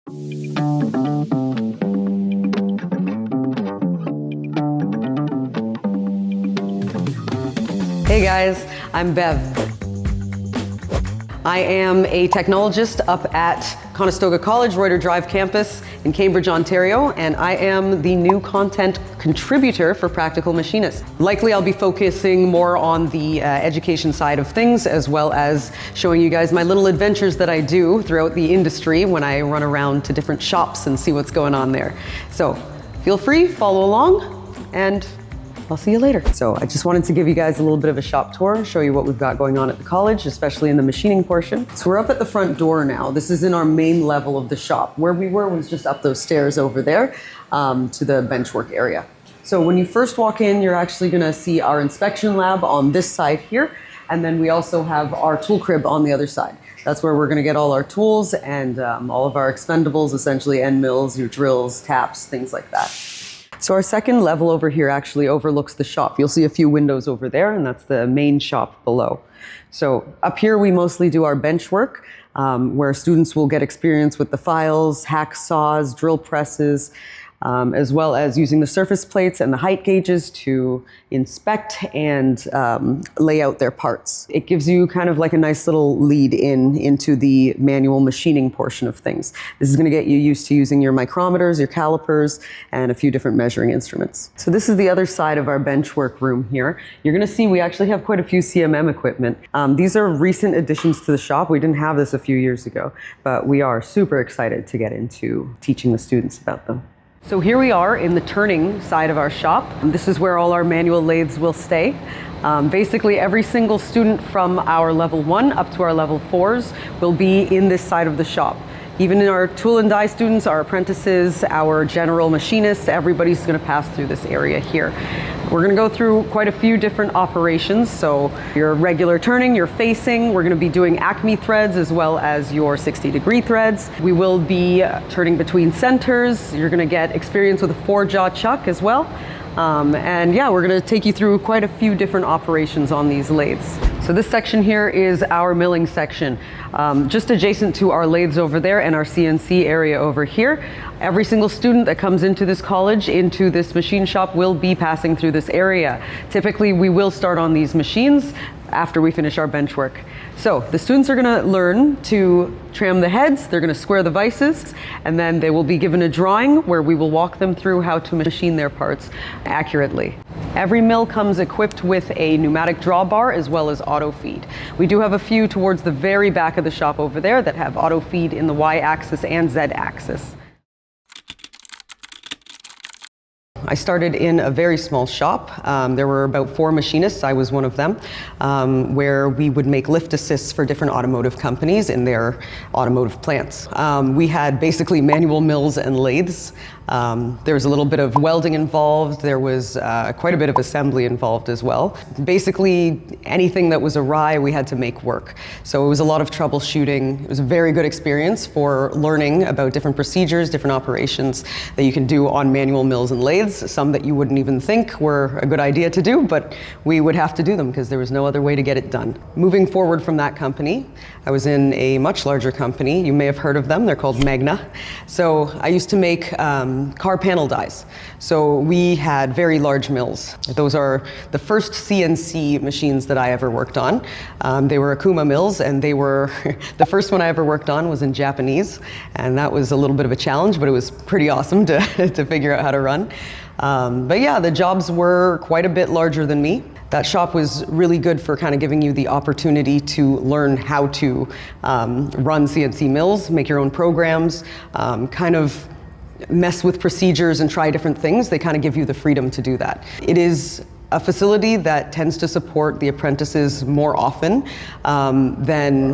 Hey guys, I'm Bev. I am a technologist up at Conestoga College, Reuter Drive campus in Cambridge, Ontario, and I am the new content contributor for Practical Machinist. Likely I'll be focusing more on the education side of things, as well as showing you guys my little adventures that I do throughout the industry when I run around to different shops and see what's going on there. So feel free, follow along, and I'll see you later. So I just wanted to give you guys a little bit of a shop tour, show you what we've got going on at the college, especially in the machining portion. So we're up at the front door now. This is in our main level of the shop. Where we were was just up those stairs over there to the benchwork area. So when you first walk in, you're actually gonna see our inspection lab on this side here. And then we also have our tool crib on the other side. That's where we're gonna get all our tools and all of our expendables, essentially end mills, your drills, taps, things like that. So our second level over here actually overlooks the shop. You'll see a few windows over there, and that's the main shop below. So up here we mostly do our bench work, where students will get experience with the files, hack saws, drill presses, as well as using the surface plates and the height gauges to inspect and lay out their parts. It gives you kind of like a nice little lead into the manual machining portion of things. This is going to get you used to using your micrometers, your calipers, and a few different measuring instruments. So this is the other side of our bench work room here. You're going to see we actually have quite a few CMM equipment. These are recent additions to the shop. We didn't have this a few years ago, but we are super excited to get into teaching the students about them. So here we are in the turning side of our shop. This is where all our manual lathes will stay. Basically every single student from our level 1 up to our level 4s will be in this side of the shop. Even in our tool and die students, our apprentices, our general machinists, everybody's going to pass through this area here. We're going to go through quite a few different operations. So your regular turning, your facing, we're going to be doing Acme threads as well as your 60-degree threads. We will be turning between centers. You're going to get experience with a 4-jaw chuck as well. And yeah, we're going to take you through quite a few different operations on these lathes. So this section here is our milling section, just adjacent to our lathes over there and our CNC area over here. Every single student that comes into this college, into this machine shop, will be passing through this area. Typically, we will start on these machines after we finish our bench work. So the students are going to learn to tram the heads, they're going to square the vices, and then they will be given a drawing where we will walk them through how to machine their parts accurately. Every mill comes equipped with a pneumatic drawbar as well as auto feed. We do have a few towards the very back of the shop over there that have auto feed in the Y-axis and Z-axis. I started in a very small shop. There were about 4 machinists, I was one of them, where we would make lift assists for different automotive companies in their automotive plants. We had basically manual mills and lathes. There was a little bit of welding involved. There was quite a bit of assembly involved as well. Basically, anything that was awry, we had to make work. So it was a lot of troubleshooting. It was a very good experience for learning about different procedures, different operations that you can do on manual mills and lathes, some that you wouldn't even think were a good idea to do, but we would have to do them because there was no other way to get it done. Moving forward from that company, I was in a much larger company. You may have heard of them. They're called Magna. So I used to make car panel dies. So we had very large mills. Those are the first CNC machines that I ever worked on. They were Akuma mills, and they were, the first one I ever worked on was in Japanese, and that was a little bit of a challenge, but it was pretty awesome to figure out how to run. But yeah, the jobs were quite a bit larger than me. That shop was really good for kind of giving you the opportunity to learn how to run CNC mills, make your own programs, kind of mess with procedures and try different things. They kind of give you the freedom to do that. It is a facility that tends to support the apprentices more often than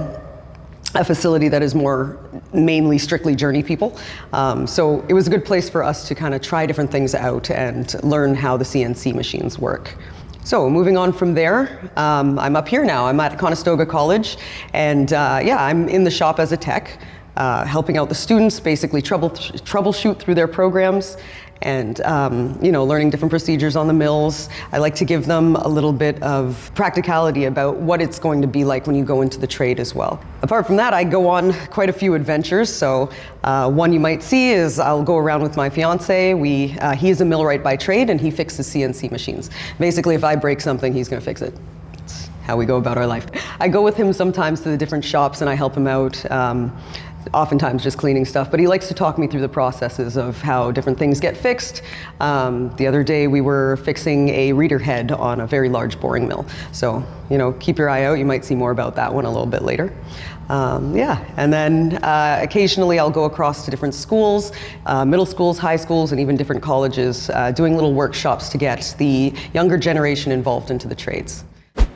a facility that is more mainly strictly journey people. So it was a good place for us to kind of try different things out and learn how the CNC machines work. So moving on from there, I'm up here now. I'm at Conestoga College, and yeah, I'm in the shop as a tech, helping out the students, basically troubleshoot through their programs and learning different procedures on the mills. I like to give them a little bit of practicality about what it's going to be like when you go into the trade as well. Apart from that, I go on quite a few adventures. So one you might see is I'll go around with my fiance. He is a millwright by trade, and he fixes CNC machines. Basically, if I break something, he's going to fix it. It's how we go about our life. I go with him sometimes to the different shops, and I help him out. Oftentimes just cleaning stuff, but he likes to talk me through the processes of how different things get fixed. The other day we were fixing a reader head on a very large boring mill. So, keep your eye out. You might see more about that one a little bit later. And then occasionally I'll go across to different schools, middle schools, high schools, and even different colleges, doing little workshops to get the younger generation involved into the trades.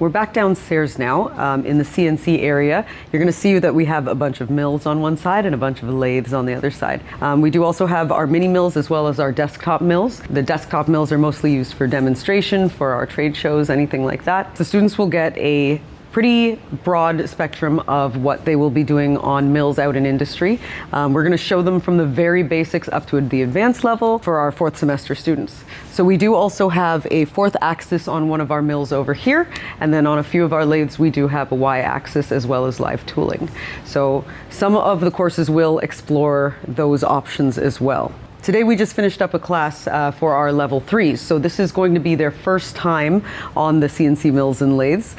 We're back downstairs now in the CNC area. You're going to see that we have a bunch of mills on one side and a bunch of lathes on the other side. We do also have our mini mills as well as our desktop mills. The desktop mills are mostly used for demonstration, for our trade shows, anything like that. The students will get a pretty broad spectrum of what they will be doing on mills out in industry. We're going to show them from the very basics up to the advanced level for our fourth semester students. So we do also have a fourth axis on one of our mills over here, and then on a few of our lathes we do have a y-axis as well as live tooling. So some of the courses will explore those options as well. Today we just finished up a class for our level 3s, so this is going to be their first time on the CNC mills and lathes.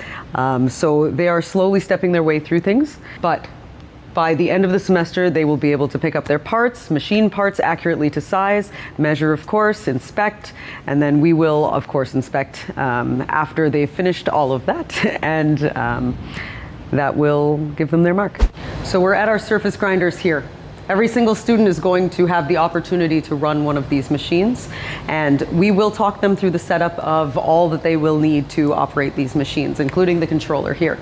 So they are slowly stepping their way through things, but by the end of the semester they will be able to pick up their parts, machine parts accurately to size, measure of course, inspect, and then we will of course inspect after they've finished all of that, and that will give them their mark. So we're at our surface grinders here. Every single student is going to have the opportunity to run one of these machines, and we will talk them through the setup of all that they will need to operate these machines, including the controller here.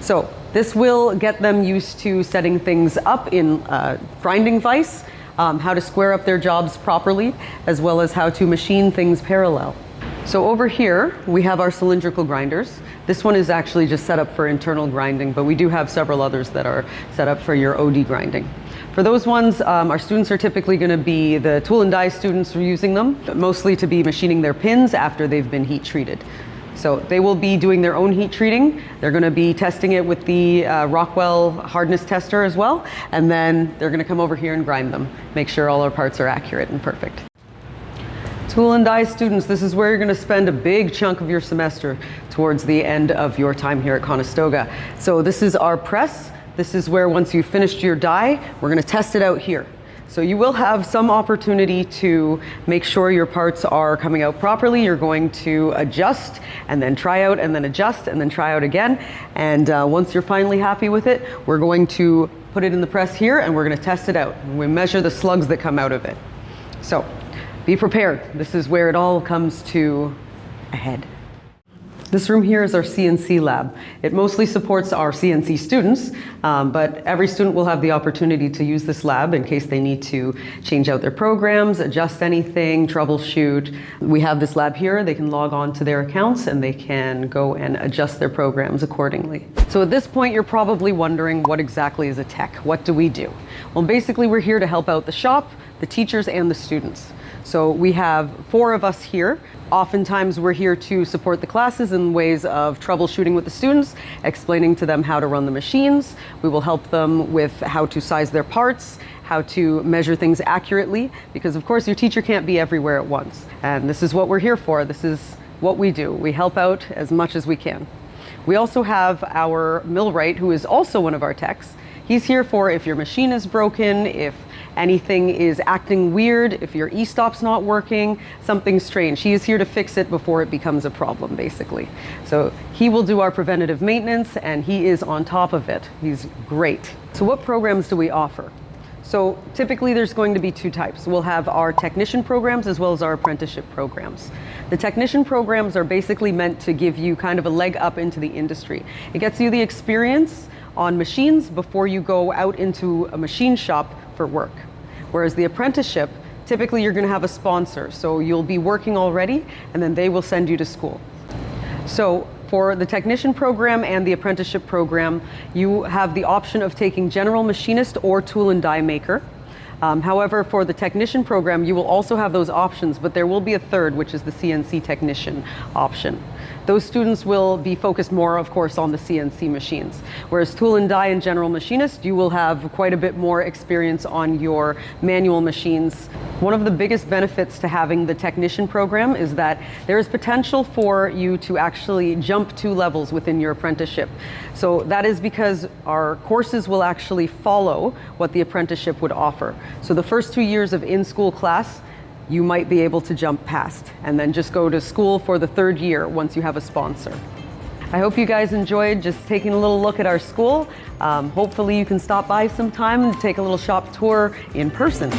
So this will get them used to setting things up in grinding vise, how to square up their jobs properly, as well as how to machine things parallel. So over here we have our cylindrical grinders. This one is actually just set up for internal grinding, but we do have several others that are set up for your OD grinding. For those ones, our students are typically going to be the tool and die students who are using them, mostly to be machining their pins after they've been heat treated. So they will be doing their own heat treating. They're going to be testing it with the Rockwell hardness tester as well, and then they're going to come over here and grind them, make sure all our parts are accurate and perfect. Tool and die students, this is where you're going to spend a big chunk of your semester towards the end of your time here at Conestoga. So this is our press. This is where once you've finished your die, we're going to test it out here. So you will have some opportunity to make sure your parts are coming out properly. You're going to adjust and then try out and then adjust and then try out again. And once you're finally happy with it, we're going to put it in the press here and we're going to test it out. We measure the slugs that come out of it. So be prepared. This is where it all comes to a head. This room here is our CNC lab. It mostly supports our CNC students, but every student will have the opportunity to use this lab in case they need to change out their programs, adjust anything, troubleshoot. We have this lab here. They can log on to their accounts and they can go and adjust their programs accordingly. So at this point, you're probably wondering, what exactly is a tech? What do we do? Well, basically, we're here to help out the shop, the teachers, and the students. So we have 4 of us here. Oftentimes we're here to support the classes in ways of troubleshooting with the students, explaining to them how to run the machines. We will help them with how to size their parts, how to measure things accurately, because of course your teacher can't be everywhere at once. And this is what we're here for. This is what we do. We help out as much as we can. We also have our millwright, who is also one of our techs. He's here for if your machine is broken, if anything is acting weird, if your e-stop's not working, something strange. He is here to fix it before it becomes a problem, basically. So he will do our preventative maintenance and he is on top of it. He's great. So what programs do we offer? So typically there's going to be 2 types. We'll have our technician programs as well as our apprenticeship programs. The technician programs are basically meant to give you kind of a leg up into the industry. It gets you the experience on machines before you go out into a machine shop for work. Whereas the apprenticeship, typically you're going to have a sponsor, so you'll be working already and then they will send you to school. So for the technician program and the apprenticeship program, you have the option of taking general machinist or tool and die maker. However, for the technician program, you will also have those options, but there will be a third, which is the CNC technician option. Those students will be focused more, of course, on the CNC machines. Whereas tool and die and general machinist, you will have quite a bit more experience on your manual machines. One of the biggest benefits to having the technician program is that there is potential for you to actually jump 2 levels within your apprenticeship. So that is because our courses will actually follow what the apprenticeship would offer. So the first 2 years of in-school class, you might be able to jump past and then just go to school for the 3rd year once you have a sponsor. I hope you guys enjoyed just taking a little look at our school. Hopefully you can stop by sometime and take a little shop tour in person.